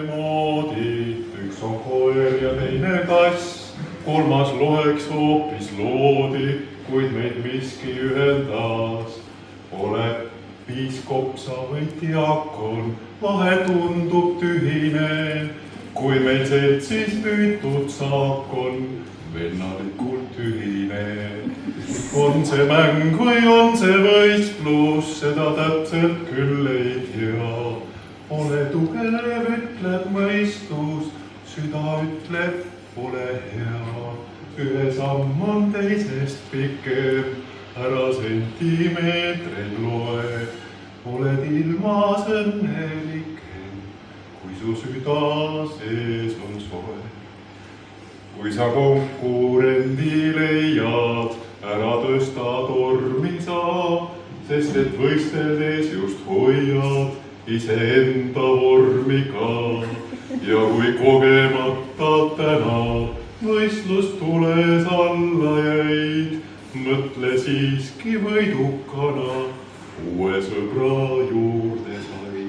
moodi, üks on koer ja teine kass, kolmas loheks hoopis loodi, kuid meid miski ühendas. Oled piiskop, sa või diakon, vahe tundub tühine, kui meil seltsis püütud saak on vennalikult tühine. On see mäng või on see võistlus, seda täpselt küll ei tea. Ole tugev, ütleb mõistus, süda ütleb, ole hea. Ühe samm on teisest pikem, ära sentimeetreid loe. Oled ilmas õnnelikem, kui su süda sees on soe. Kui sa konkurendi leiad, ära tõsta tormi sa, sest et võisteldes just hoiad iseenda vormi ka. Ja kui kogemata täna võistlust tules alla jäid, mõtle siiski võidukana uue sõbra juurde sai.